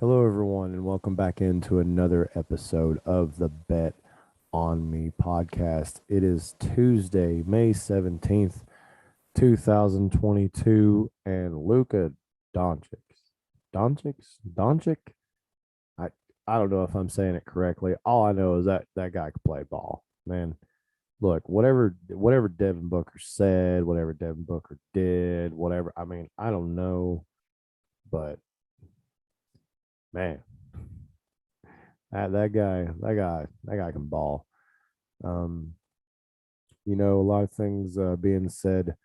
Hello, everyone, and welcome back into another episode of the Bet on Me podcast. It is Tuesday, May 17th, 2022, and Luka Doncic, Doncic. I I don't know if I'm saying it correctly. All I know is that guy can play ball, man. Look, whatever Devin Booker said, whatever Devin Booker did, whatever. I mean, I don't know, but man, that guy can ball. Um, a lot of things being said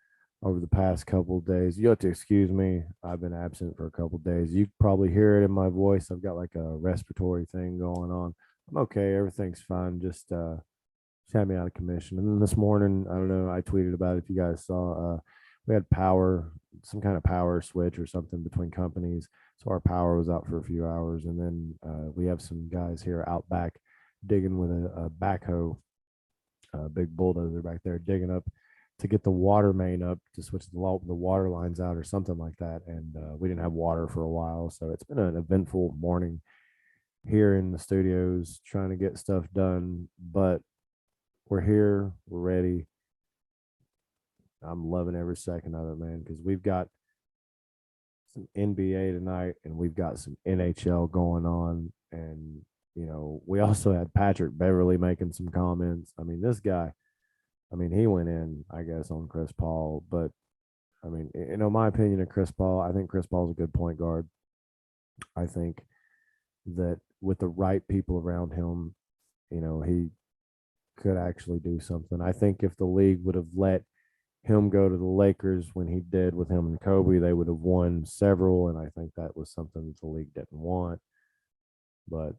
over the past couple of days. You have to excuse me. I've been absent for a couple of days. You probably hear it in my voice. I've got like a respiratory thing going on. I'm okay. Everything's fine. Just had me out of commission. And then this morning, I don't know. I tweeted about it. If you guys saw, we had power, some kind of power switch or something between companies. So our power was out for a few hours, and then we have some guys here out back digging with a backhoe, big bulldozer back there digging up to get the water main up to switch the water lines out or something like that. And we didn't have water for a while, so it's been an eventful morning here in the studios trying to get stuff done. But we're here, we're ready. I'm loving every second of it, man, because we've got some NBA tonight and we've got some NHL going on. And, we also had Patrick Beverly making some comments. I mean, this guy, he went in, I guess, on Chris Paul. But, my opinion of Chris Paul, I think Chris Paul's a good point guard. I think that with the right people around him, he could actually do something. I think if the league would have let him go to the Lakers when he did with him and Kobe, they would have won several. And I think that was something that the league didn't want. But,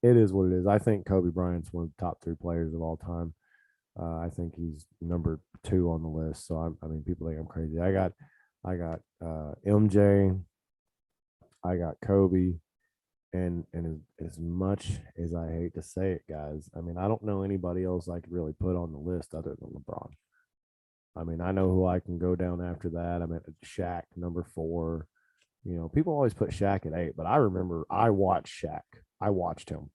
it is what it is. I think Kobe Bryant's one of the top three players of all time. I think he's number two on the list. So people think I'm crazy. I got MJ, I got Kobe, and as much as I hate to say it, guys, I don't know anybody else I could really put on the list other than LeBron. I know who I can go down after that. Shaq, number four. People always put Shaq at eight, but I remember I watched Shaq. I watched him.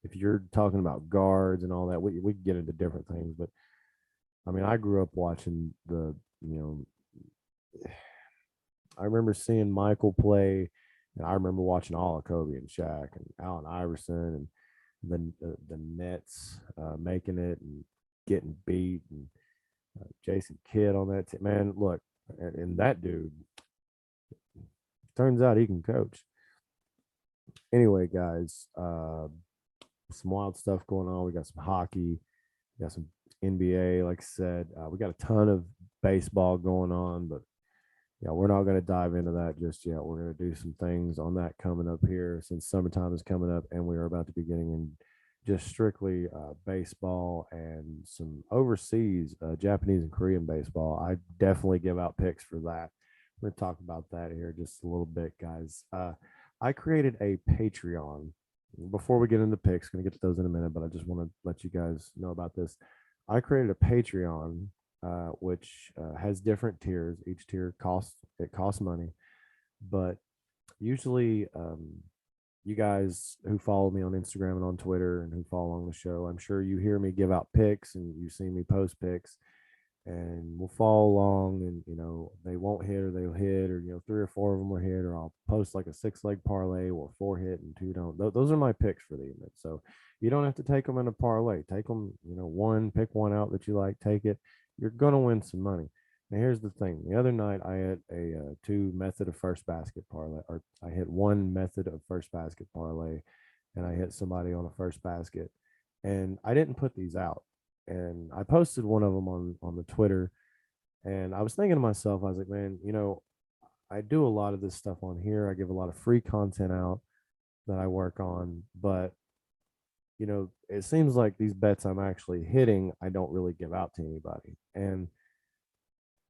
If you're talking about guards and all that, we get into different things. But I grew up watching I remember seeing Michael play, and I remember watching all of Kobe and Shaq and Allen Iverson and the Nets making it and getting beat, and Jason Kidd on that team. Man, look, and that dude, turns out he can coach. Anyway, guys, some wild stuff going on. We got some hockey, we got some NBA, like I said. We got a ton of baseball going on, but yeah, we're not going to dive into that just yet. We're going to do some things on that coming up here since summertime is coming up, and we are about to be getting in just strictly baseball and some overseas Japanese and Korean baseball. I definitely give out picks for that. We're going to talk about that here just a little bit, guys. I created a Patreon. Before we get into picks, going to get to those in a minute, but I just want to let you guys know about this. I created a Patreon, which has different tiers. Each tier costs money, but usually you guys who follow me on Instagram and on Twitter and who follow along the show, I'm sure you hear me give out picks and you see me post picks, and we'll follow along, and they won't hit or they'll hit, or three or four of them will hit, or I'll post like a 6-leg parlay or 4 hit and 2 don't. Those are my picks for the event. So you don't have to take them in a parlay. Take them, pick one out that you like, take it. You're gonna win some money. Now here's the thing. The other night I had a 2 method of first basket parlay, or I hit 1 method of first basket parlay, and I hit somebody on a first basket, and I didn't put these out, and I posted one of them on the Twitter, and I was thinking to myself, I was like, man, I do a lot of this stuff on here. I give a lot of free content out that I work on, but it seems like these bets I'm actually hitting, I don't really give out to anybody. And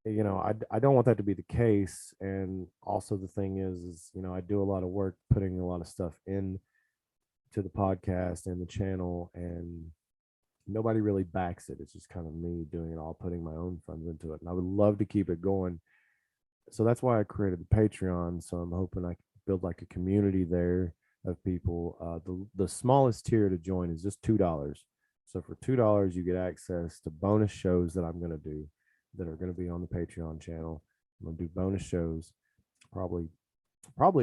I don't want that to be the case. And also the thing is, I do a lot of work putting a lot of stuff in to the podcast and the channel, and nobody really backs it. It's just kind of me doing it all, putting my own funds into it. And I would love to keep it going. So that's why I created the Patreon. So I'm hoping I build like a community there of people. The smallest tier to join is just $2. So for $2, you get access to bonus shows that I'm gonna do that are gonna be on the Patreon channel. I'm gonna do bonus shows probably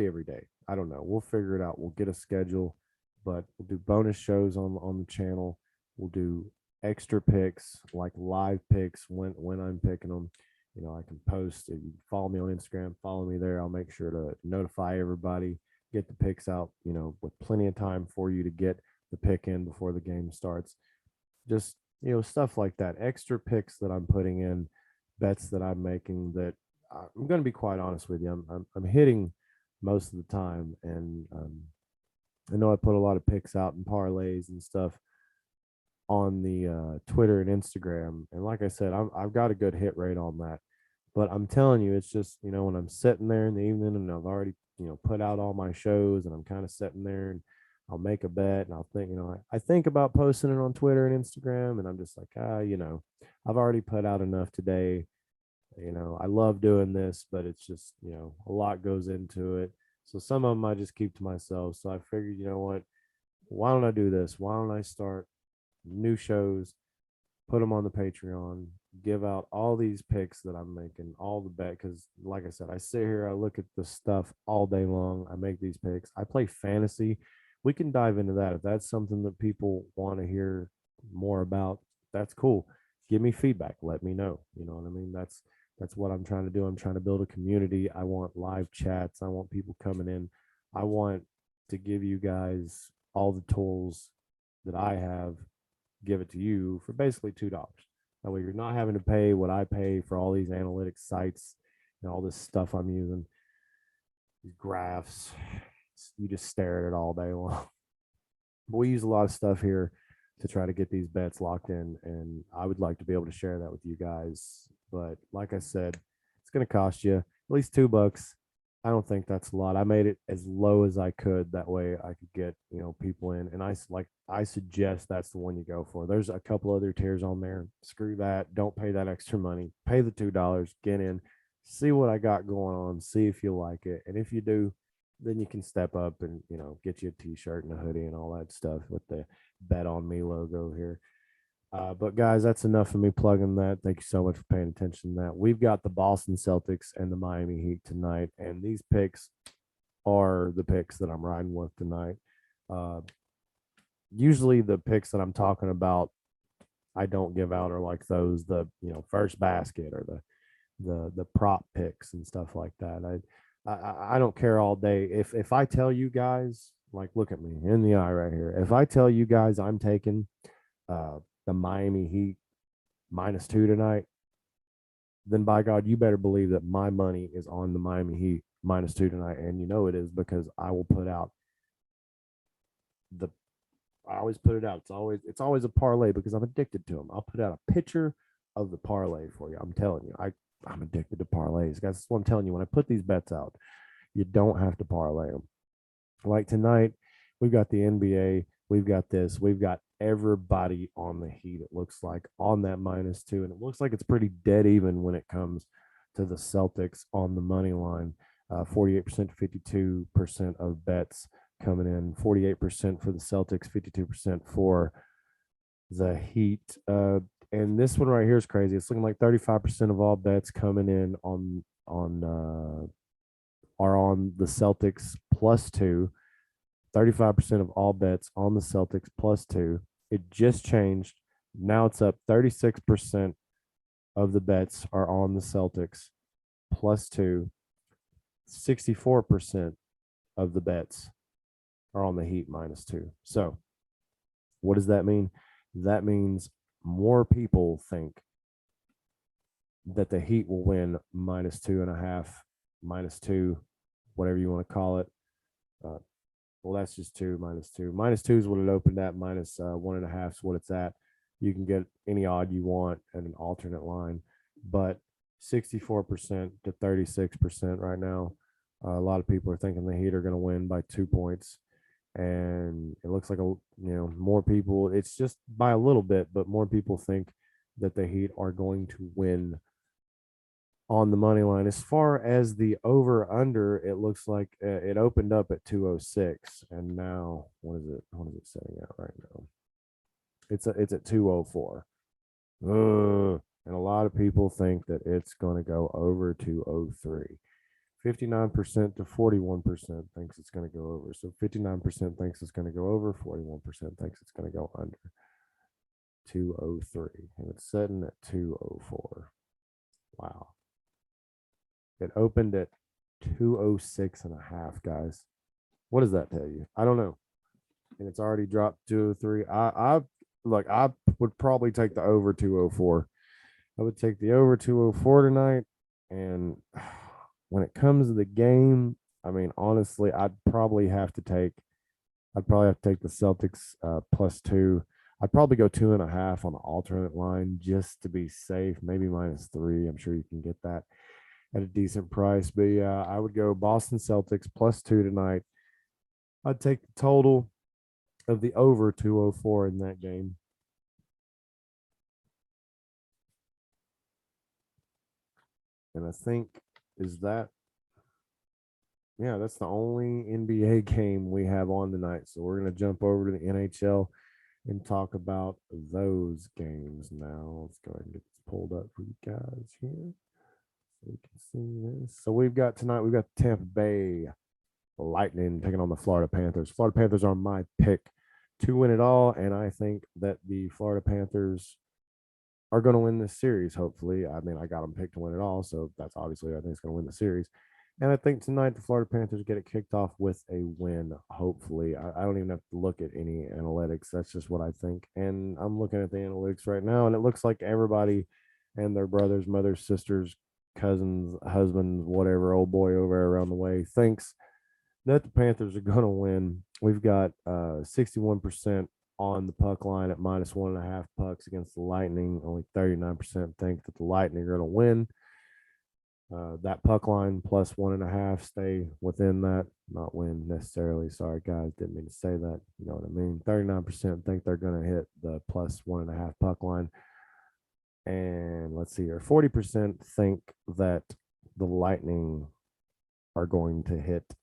every day. I don't know. We'll figure it out. We'll get a schedule, but we'll do bonus shows on the channel. We'll do extra picks, like live picks when I'm picking them. I can post. If you follow me on Instagram, follow me there. I'll make sure to notify everybody, get the picks out, with plenty of time for you to get the pick in before the game starts. Just, stuff like that. Extra picks that I'm putting in, bets that I'm making that I'm going to be quite honest with you. I'm hitting most of the time, and I know I put a lot of picks out and parlays and stuff on the Twitter and Instagram, and like I said, I've got a good hit rate on that. But I'm telling you, it's just when I'm sitting there in the evening and I've already put out all my shows, and I'm kind of sitting there and I'll make a bet and I'll think I think about posting it on Twitter and Instagram, and I'm just like I've already put out enough today. I love doing this, but it's just, a lot goes into it. So some of them I just keep to myself. So I figured, what, why don't I do this? Why don't I start new shows, put them on the Patreon, give out all these picks that I'm making, all the bet. Because, like I said, I sit here, I look at the stuff all day long. I make these picks. I play fantasy. We can dive into that if that's something that people want to hear more about. That's cool. Give me feedback. Let me know. You know what I mean? That's what I'm trying to do. I'm trying to build a community. I want live chats. I want people coming in. I want to give you guys all the tools that I have, give it to you for basically $2. That way you're not having to pay what I pay for all these analytics sites and all this stuff I'm using, these graphs. You just stare at it all day long. But we use a lot of stuff here to try to get these bets locked in, and I would like to be able to share that with you guys. But like I said, it's going to cost you at least $2. I don't think that's a lot. I made it as low as I could. That way I could get, people in. And I suggest that's the one you go for. There's a couple other tiers on there. Screw that. Don't pay that extra money. Pay the $2, get in, see what I got going on, see if you like it. And if you do, then you can step up and, get you a t-shirt and a hoodie and all that stuff with the Bet on Me logo here. But guys, that's enough of me plugging that. Thank you so much for paying attention to that. We've got the Boston Celtics and the Miami Heat tonight, and these picks are the picks that I'm riding with tonight. Usually the picks that I'm talking about, I don't give out, are like those, the first basket, or the prop picks and stuff like that. I don't care all day. If I tell you guys, like, look at me in the eye right here. If I tell you guys I'm taking the Miami Heat -2 tonight, then by God, you better believe that my money is on the Miami Heat -2 tonight. And it is, because I will put out I always put it out. It's always a parlay, because I'm addicted to them. I'll put out a picture of the parlay for you. I'm telling you, I'm addicted to parlays, guys. That's what I'm telling you. When I put these bets out, you don't have to parlay them. Like tonight, we've got the NBA. We've got this. We've got everybody on the Heat, it looks like, on that -2. And it looks like it's pretty dead even when it comes to the Celtics on the money line. 48% to 52% of bets coming in. 48% for the Celtics, 52% for the Heat. And this one right here is crazy. It's looking like 35% of all bets coming in are on the Celtics +2. 35% of all bets on the Celtics +2. It just changed. Now it's up. 36% of the bets are on the Celtics +2. 64% of the bets are on the Heat -2. So what does that mean? That means more people think that the Heat will win -2.5, -2, whatever you want to call it. Well, that's just two -2. -2 is what it opened at. -1.5 is what it's at. You can get any odd you want and an alternate line, but 64% to 36% right now. A lot of people are thinking the Heat are going to win by 2 points, and it looks like more people. It's just by a little bit, but more people think that the Heat are going to win on the money line. As far as the over under, it looks like it opened up at 206, and now what is it setting at right now? It's at 204. And a lot of people think that it's going to go over 203. 59% to 41% thinks it's going to go over. So 59% thinks it's going to go over, 41% thinks it's going to go under 203. And it's setting at 204. Wow. It opened at 206 and a half, guys. What does that tell you? I don't know. And it's already dropped 203. I would probably take the over 204. I would take the over 204 tonight. And when it comes to the game, I mean, honestly, I'd probably have to take the Celtics +2. I'd probably go 2.5 on the alternate line just to be safe. Maybe -3. I'm sure you can get that at a decent price. But yeah, I would go Boston Celtics +2 tonight. I'd take the total of the over 204 in that game. And I think is that yeah, that's the only NBA game we have on tonight. So we're gonna jump over to the NHL and talk about those games now. Let's go ahead and get this pulled up for you guys here so we can see this. So we've got Tampa Bay Lightning taking on the Florida Panthers. Florida Panthers are my pick to win it all, and I think that the Florida Panthers are going to win this series. Hopefully, I mean, I got them picked to win it all, so that's obviously I think it's going to win the series. And I think tonight the Florida Panthers get it kicked off with a win. Hopefully, I don't even have to look at any analytics. That's just what I think. And I'm looking at the analytics right now, and it looks like everybody and their brothers, mothers, sisters, cousins, husbands, whatever, old boy over around the way thinks that the Panthers are going to win. We've got 61% on the puck line at -1.5 pucks against the Lightning. Only 39% think that the Lightning are going to win. That puck line +1.5, stay within that, not win necessarily. Sorry, guys, didn't mean to say that. You know what I mean? 39% think they're going to hit the +1.5 puck line. And let's see here, 40% think that the Lightning are going to hit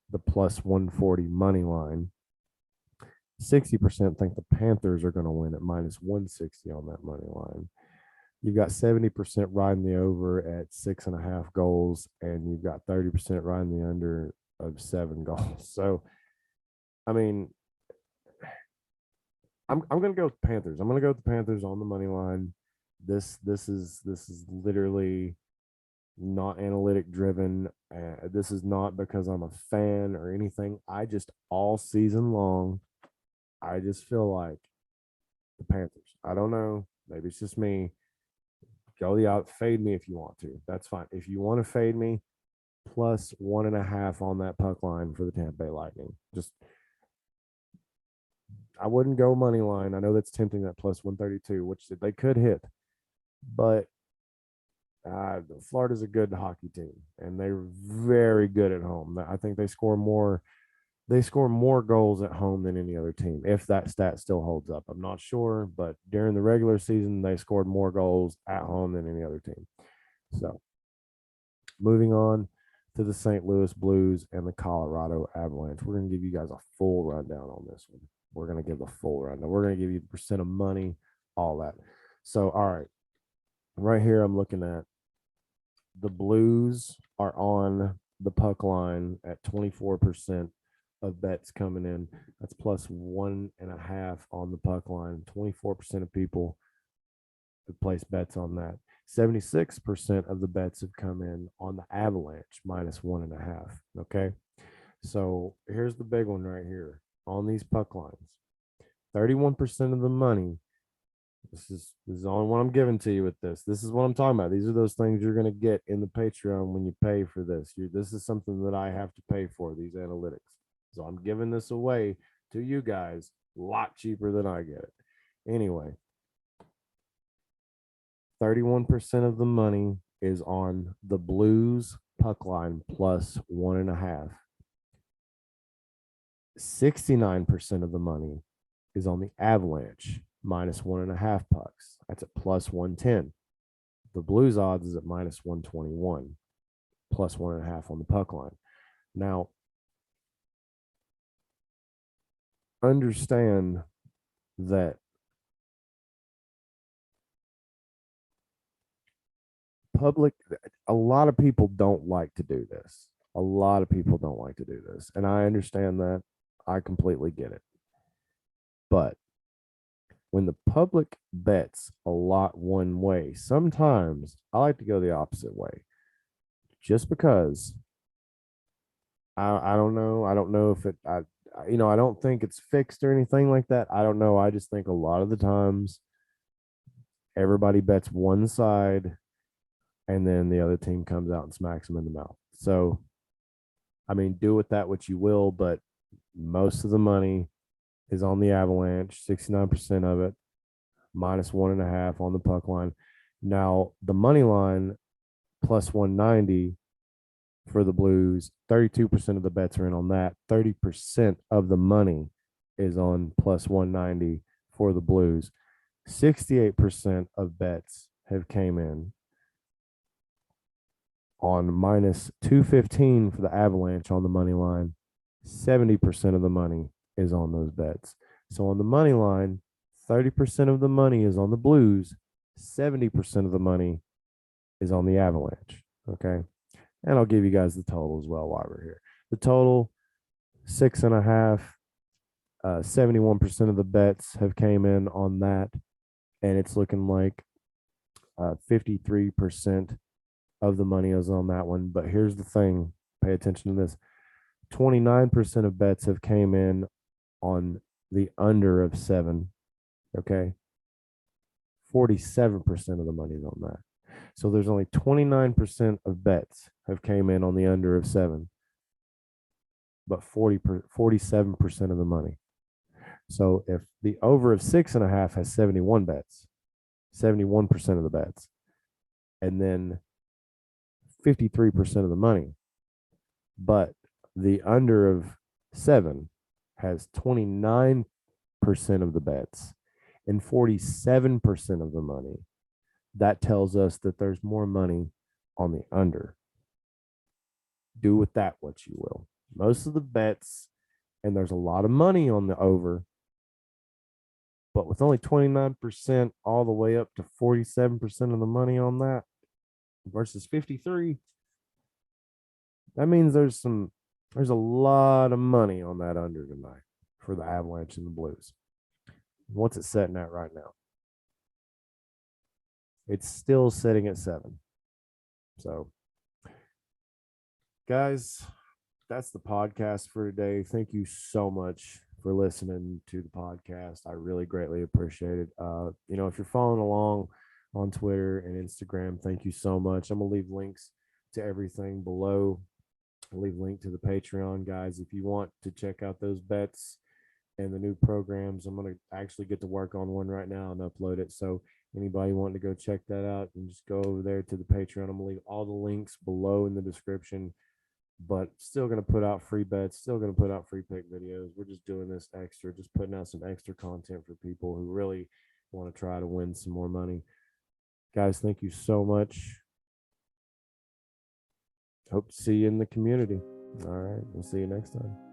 the +140 money line. 60% think the Panthers are going to win at -160 on that money line. You've got 70% riding the over at 6.5 goals, and you've got 30% riding the under of 7 goals. So, I mean, I'm going to go with the Panthers. I'm going to go with the Panthers on the money line. This is literally not analytic driven. This is not because I'm a fan or anything. I just all season long, I just feel like the Panthers. I don't know. Maybe it's just me. Go the out, fade me if you want to. That's fine. If you want to fade me, +1.5 on that puck line for the Tampa Bay Lightning. Just I wouldn't go money line. I know that's tempting, that +132, which they could hit, but Florida's a good hockey team, and they're very good at home. I think they score more goals at home than any other team, if that stat still holds up. I'm not sure, but during the regular season, they scored more goals at home than any other team. So, moving on to the St. Louis Blues and the Colorado Avalanche. We're going to give you guys a full rundown on this one. We're going to give the full rundown. We're going to give you the percent of money, all that. So, all right. Right here, I'm looking at the Blues are on the puck line at 24% of bets coming in. That's +1.5 on the puck line. 24% of people have placed bets on that. 76% of the bets have come in on the Avalanche -1.5. Okay. So here's the big one right here on these puck lines. 31% of the money. This is the only one I'm giving to you with this. This is what I'm talking about. These are those things you're going to get in the Patreon when you pay for this. This is something that I have to pay for, these analytics. So I'm giving this away to you guys a lot cheaper than I get it. Anyway, 31% of the money is on the Blues puck line +1.5. 69% of the money is on the Avalanche -1.5 pucks. That's at +110. The Blues odds is at minus 121, plus 1.5 on the puck line. Now, understand that a lot of people don't like to do this. A lot of people don't like to do this. And I understand that. I completely get it. But when the public bets a lot one way, sometimes I like to go the opposite way. Just because I don't know. I don't know if I don't think it's fixed or anything like that. I don't know. I just think a lot of the times everybody bets one side and then the other team comes out and smacks them in the mouth. So, I mean, do with that what you will, but most of the money is on the Avalanche, 69% of it, minus 1.5 on the puck line. Now, the money line plus 190 for the Blues, 32% of the bets are in on that. 30% of the money is on plus 190 for the Blues. 68% of bets have came in on minus 215 for the Avalanche on the money line. 70% of the money is on those bets. So on the money line, 30% of the money is on the Blues, 70% of the money is on the Avalanche. Okay. And I'll give you guys the total as well while we're here. The total, 6.5. 71% of the bets have came in on that. And it's looking like 53% of the money is on that one. But here's the thing. Pay attention to this. 29% of bets have came in on the under of 7. Okay. 47% of the money is on that. So there's only 29% of bets have came in on the under of 7, but 47% of the money. So if the over of 6.5 has 71 bets, 71% of the bets, and then 53% of the money, but the under of 7 has 29% of the bets and 47% of the money, that tells us that there's more money on the under. Do with that what you will. Most of the bets, and there's a lot of money on the over, but with only 29% all the way up to 47% of the money on that versus 53, that means there's a lot of money on that under tonight for the Avalanche and the Blues. What's it setting at right now? It's still sitting at 7. So, guys, that's the podcast for today. Thank you so much for listening to the podcast. I really greatly appreciate it. If you're following along on Twitter and Instagram, thank you so much. I'm gonna leave links to everything below. I'll leave a link to the Patreon, guys. If you want to check out those bets and the new programs, I'm gonna actually get to work on one right now and upload it. So anybody wanting to go check that out, and just go over there to the Patreon. I'm gonna leave all the links below in the description. But still going to put out free bets, still going to put out free pick videos. We're just doing this extra, just putting out some extra content for people who really want to try to win some more money. Guys, thank you so much. Hope to see you in the community. All right, we'll see you next time.